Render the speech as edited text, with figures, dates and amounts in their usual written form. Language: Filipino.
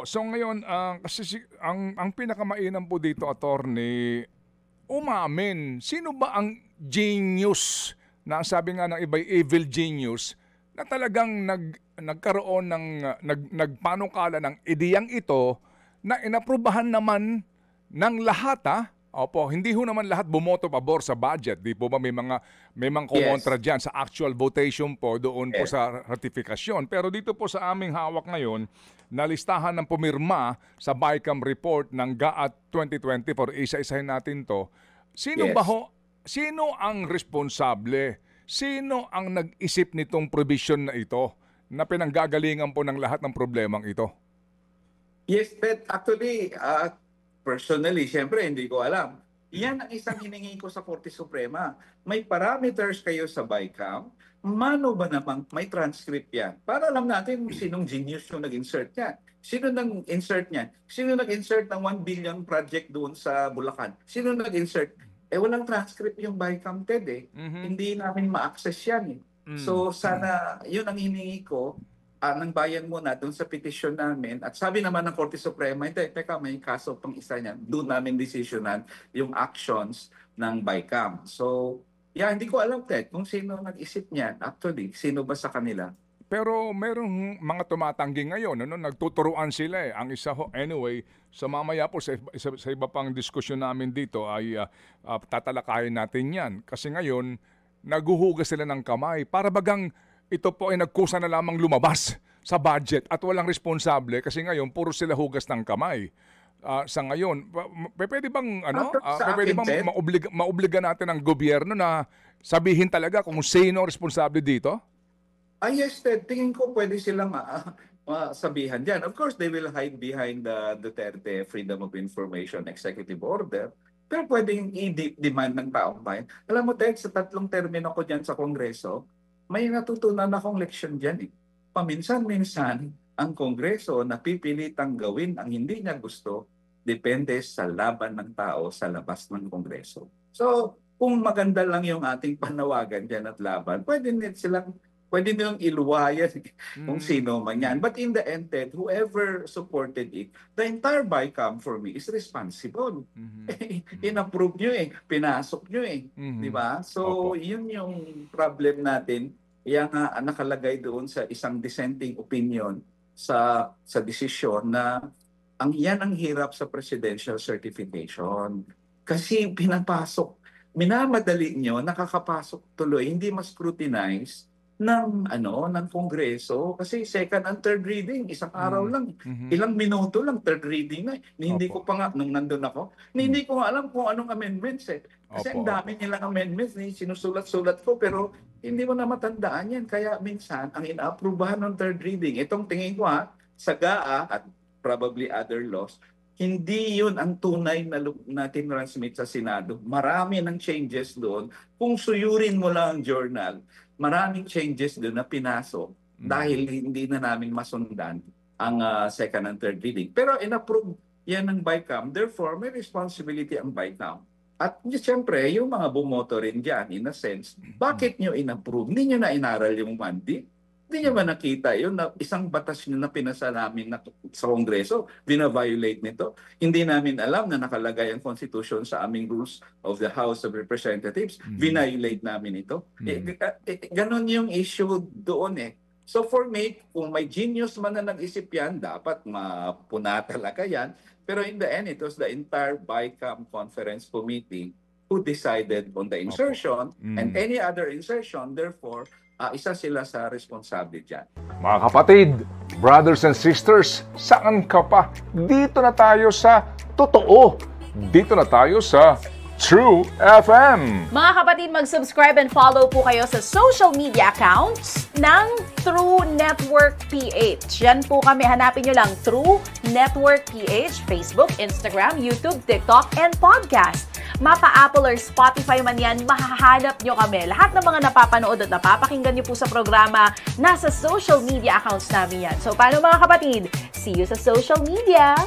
So ngayon, kasi ang pinakamainam po dito, attorney, umamin. Sino ba ang genius na ang sabi nga ng iba evil genius na talagang nagkaroon ng nagpanukala ng ideyang ito na inaprubahan naman ng lahat, ha? Opo, hindi ho naman lahat bumoto pabor sa budget. Di po ba may mga kumontra diyan sa actual votation po doon po sa ratifikasyon. Pero dito po sa aming hawak ngayon, na listahan ng pumirma sa BICAM report ng GAAT 2024, isa-isahin natin to. Sino ba ho? Sino ang responsable? Sino ang nag-isip nitong provision na ito na pinanggagalingan po ng lahat ng problemang ito? Yes, but actually, personally, siyempre, hindi ko alam. Yan ang isang hiningi ko sa Korte Suprema. May parameters kayo sa BICAM. Mano ba namang may transcript yan? Para alam natin kung sinong genius yung nag-insert niya. Sino nag-insert niya? Sino nag-insert ng 1 billion project doon sa Bulacan? Sino nag-insert? Walang transcript yung BICAM, Ted, eh. Hindi namin ma-access yan, eh. So, sana, yun ang hiningi ko ng bayan muna doon sa petisyon namin. At sabi naman ng Korte Suprema, teka, may kaso pang isa niyan. Doon namin desisyonan yung actions ng BICAM. So, hindi ko alam, Ted, kung sino nag-isip niyan. Actually, sino ba sa kanila? Pero merong mga tumatanggi ngayon, nagtuturuan sila eh. Ang isa ho, anyway, sa mamaya po sa iba pang diskusyon namin dito ay tatalakayin natin yan. Kasi ngayon, naguhugas sila ng kamay. Para bagang ito po ay nagkusa na lamang lumabas sa budget at walang responsable kasi ngayon puro sila hugas ng kamay. Sa ngayon, pwede bang maobliga natin ang gobyerno na sabihin talaga kung sino responsable dito? Yes, Ted. Tingin ko pwede silang sabihan dyan. Of course, they will hide behind the Duterte Freedom of Information Executive Order. Pero pwedeng i-demand ng taong bayan. Alam mo, Ted, sa 3 termino ko dyan sa Kongreso, may natutunan akong leksyon dyan. Paminsan-minsan, ang Kongreso napipilitang gawin ang hindi niya gusto depende sa laban ng tao sa labas ng Kongreso. So, kung maganda lang yung ating panawagan dyan at laban, pwede nilang iluwayan kung sino man yan. But in the end, Ted, whoever supported it, the entire BICAM for me is responsible. In-approve nyo eh, pinasok nyo eh. Di ba? So, yun yung problem natin. Yung nakalagay doon sa isang dissenting opinion sa desisyon na yan ang hirap sa presidential certification. Kasi pinapasok, minamadali nyo, nakakapasok tuloy, hindi mas scrutinize ng Kongreso kasi second and third reading isang araw lang, ilang minuto lang third reading na. Hindi ko pa nga nung nandun ako, hindi ko alam kung anong amendments eh. Kasi ang dami nilang amendments, sinusulat-sulat ko pero hindi mo na matandaan yan. Kaya minsan ang inaaprubahan ng third reading, itong tingin ko sa GAA at probably other laws, hindi yun ang tunay na tinransmit sa Senado. Marami ng changes doon. Kung suyurin mo lang ang journal, maraming changes doon na pinasok dahil hindi na namin masundan ang second and third reading. Pero in-approve yan ng BICAM, therefore may responsibility ang BICAM. At siyempre, yung mga bumoto rin dyan, in a sense, bakit nyo in-approve? Hindi nyo na inaral yung mandate? Hindi nyo ba nakita yun na isang batas nyo na pinasa namin sa Kongreso, bina-violate nito? Hindi namin alam na nakalagay ang Constitution sa aming rules of the House of Representatives. Violate namin ito. Ganon yung issue doon eh. So for me, kung may genius man na nag-isip yan, dapat mapuna talaga yan. Pero in the end, it was the entire BICAM Conference Committee who decided on the insertion and any other insertion. Therefore, isa sila sa responsable dyan. Mga kapatid, brothers and sisters, saan ka pa? Dito na tayo sa totoo. Dito na tayo sa True FM. Mga kapatid, mag-subscribe and follow po kayo sa social media accounts ng True Network PH. Yan po kami. Hanapin nyo lang True Network PH, Facebook, Instagram, YouTube, TikTok, and podcast. Mapa Apple or Spotify man yan, mahahanap nyo kami. Lahat ng mga napapanood at napapakinggan nyo po sa programa, nasa social media accounts namin yan. So, paano mga kapatid? See you sa social media!